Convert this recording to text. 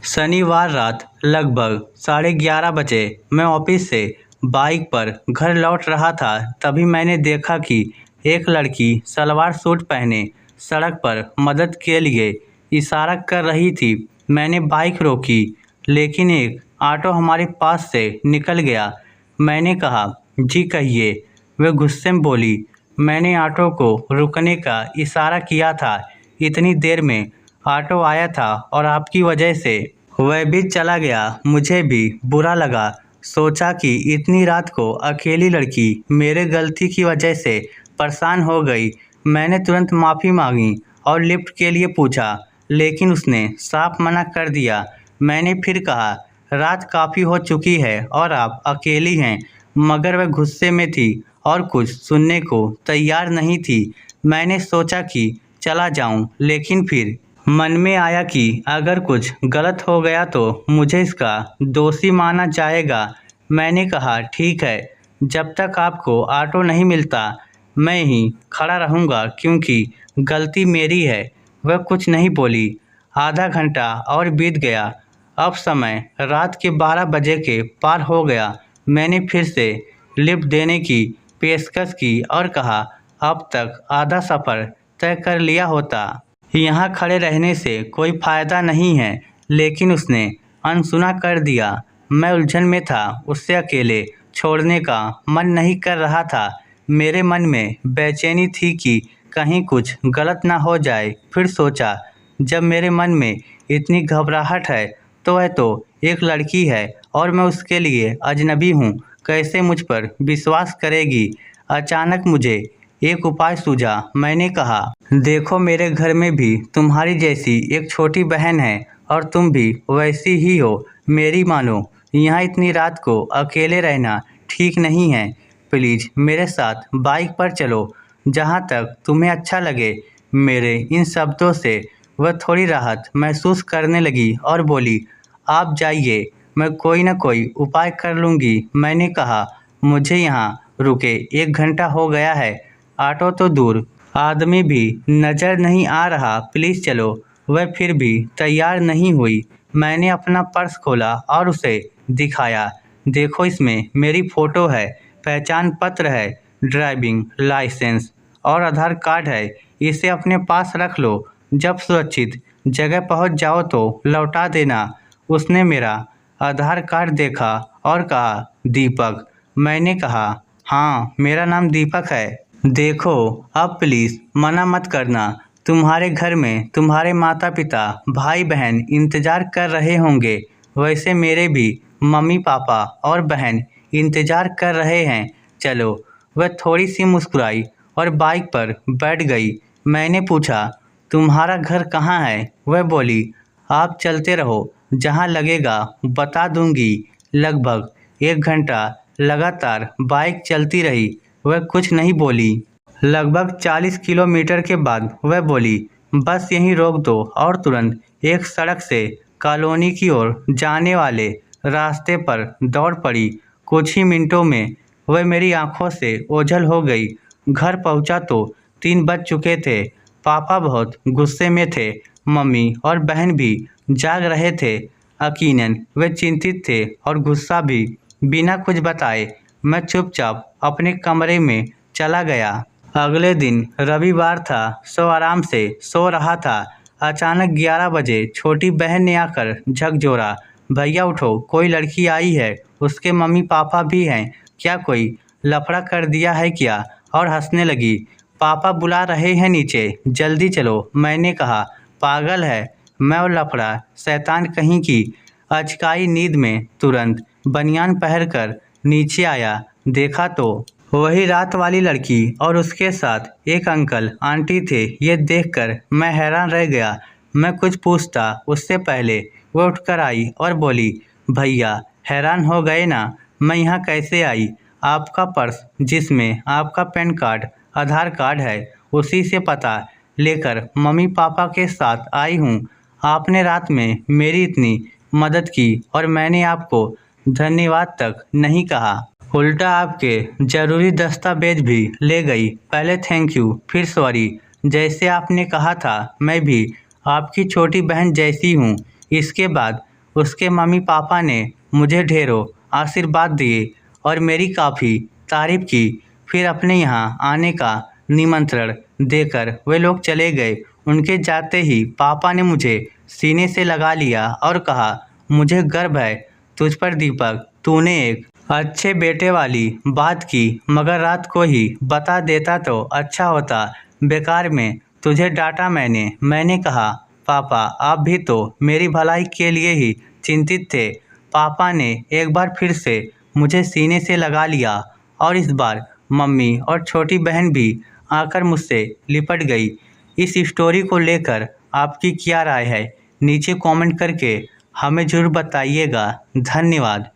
शनिवार रात लगभग 11:30 बजे मैं ऑफिस से बाइक पर घर लौट रहा था। तभी मैंने देखा कि एक लड़की सलवार सूट पहने सड़क पर मदद के लिए इशारा कर रही थी। मैंने बाइक रोकी, लेकिन एक ऑटो हमारे पास से निकल गया। मैंने कहा, जी कहिए। वह गुस्से में बोली, मैंने ऑटो को रुकने का इशारा किया था। इतनी देर में ऑटो आया था और आपकी वजह से वह भी चला गया। मुझे भी बुरा लगा। सोचा कि इतनी रात को अकेली लड़की मेरे गलती की वजह से परेशान हो गई। मैंने तुरंत माफ़ी मांगी और लिफ्ट के लिए पूछा, लेकिन उसने साफ मना कर दिया। मैंने फिर कहा, रात काफ़ी हो चुकी है और आप अकेली हैं, मगर वह गुस्से में थी और कुछ सुनने को तैयार नहीं थी। मैंने सोचा कि चला जाऊं, लेकिन फिर मन में आया कि अगर कुछ गलत हो गया तो मुझे इसका दोषी माना जाएगा। मैंने कहा, ठीक है, जब तक आपको ऑटो नहीं मिलता मैं यहीं खड़ा रहूँगा, क्योंकि गलती मेरी है। वह कुछ नहीं बोली। आधा घंटा और बीत गया। अब समय रात के 12 बजे के पार हो गया। मैंने फिर से लिफ्ट देने की पेशकश की और कहा, अब तक आधा सफ़र तय कर लिया होता। यहाँ खड़े रहने से कोई फ़ायदा नहीं है। लेकिन उसने अनसुना कर दिया। मैं उलझन में था। उससे अकेले छोड़ने का मन नहीं कर रहा था। मेरे मन में बेचैनी थी कि कहीं कुछ गलत ना हो जाए। फिर सोचा, जब मेरे मन में इतनी घबराहट है तो वह तो एक लड़की है और मैं उसके लिए अजनबी हूँ। कैसे मुझ पर विश्वास करेगी? अचानक मुझे एक उपाय सूझा। मैंने कहा, देखो, मेरे घर में भी तुम्हारी जैसी एक छोटी बहन है और तुम भी वैसी ही हो। मेरी मानो, यहाँ इतनी रात को अकेले रहना ठीक नहीं है। प्लीज़ मेरे साथ बाइक पर चलो, जहाँ तक तुम्हें अच्छा लगे। मेरे इन शब्दों से वह थोड़ी राहत महसूस करने लगी और बोली, आप जाइए, मैं कोई ना कोई उपाय कर लूँगी। मैंने कहा, मुझे यहाँ रुके 1 घंटा हो गया है। ऑटो तो दूर, आदमी भी नज़र नहीं आ रहा। प्लीज़ चलो। वह फिर भी तैयार नहीं हुई। मैंने अपना पर्स खोला और उसे दिखाया। देखो, इसमें मेरी फ़ोटो है, पहचान पत्र है, ड्राइविंग लाइसेंस और आधार कार्ड है। इसे अपने पास रख लो। जब सुरक्षित जगह पहुंच जाओ तो लौटा देना। उसने मेरा आधार कार्ड देखा और कहा, दीपक। मैंने कहा, हाँ, मेरा नाम दीपक है। देखो, अब प्लीज़ मना मत करना। तुम्हारे घर में तुम्हारे माता पिता, भाई बहन इंतज़ार कर रहे होंगे। वैसे मेरे भी मम्मी पापा और बहन इंतज़ार कर रहे हैं। चलो। वह थोड़ी सी मुस्कुराई और बाइक पर बैठ गई। मैंने पूछा, तुम्हारा घर कहाँ है? वह बोली, आप चलते रहो, जहाँ लगेगा बता दूंगी। लगभग 1 घंटा लगातार बाइक चलती रही। वह कुछ नहीं बोली। लगभग 40 किलोमीटर के बाद वह बोली, बस यहीं रोक दो, और तुरंत एक सड़क से कॉलोनी की ओर जाने वाले रास्ते पर दौड़ पड़ी। कुछ ही मिनटों में वह मेरी आंखों से ओझल हो गई। घर पहुंचा तो 3 बज चुके थे। पापा बहुत गुस्से में थे। मम्मी और बहन भी जाग रहे थे। यकीनन वे चिंतित थे और गुस्सा भी। बिना कुछ बताए मैं चुपचाप अपने कमरे में चला गया। अगले दिन रविवार था। आराम से सो रहा था। अचानक 11 बजे छोटी बहन ने आकर झकझोरा, भैया उठो, कोई लड़की आई है। उसके मम्मी पापा भी हैं। क्या कोई लफड़ा कर दिया है क्या? और हंसने लगी। पापा बुला रहे हैं नीचे, जल्दी चलो। मैंने कहा, पागल है मैं और लफड़ा, शैतान कहीं की। अचकाई नींद में तुरंत बनियान पहनकर नीचे आया। देखा तो वही रात वाली लड़की और उसके साथ एक अंकल आंटी थे। ये देखकर मैं हैरान रह गया। मैं कुछ पूछता उससे पहले वो उठकर आई और बोली, भैया हैरान हो गए ना, मैं यहाँ कैसे आई? आपका पर्स जिसमें आपका पैन कार्ड, आधार कार्ड है, उसी से पता लेकर मम्मी पापा के साथ आई हूँ। आपने रात में मेरी इतनी मदद की और मैंने आपको धन्यवाद तक नहीं कहा। उल्टा आपके ज़रूरी दस्तावेज भी ले गई। पहले थैंक यू, फिर सॉरी। जैसे आपने कहा था, मैं भी आपकी छोटी बहन जैसी हूँ। इसके बाद उसके मम्मी पापा ने मुझे ढेरों आशीर्वाद दिए और मेरी काफ़ी तारीफ की। फिर अपने यहाँ आने का निमंत्रण देकर वे लोग चले गए। उनके जाते ही पापा ने मुझे सीने से लगा लिया और कहा, मुझे गर्व है तुझ पर दीपक, तूने एक अच्छे बेटे वाली बात की, मगर रात को ही बता देता तो अच्छा होता। बेकार में तुझे डांटा मैंने कहा, पापा आप भी तो मेरी भलाई के लिए ही चिंतित थे। पापा ने एक बार फिर से मुझे सीने से लगा लिया और इस बार मम्मी और छोटी बहन भी आकर मुझसे लिपट गई। इस स्टोरी को लेकर आपकी क्या राय है? नीचे कमेंट करके हमें ज़रूर बताइएगा। धन्यवाद।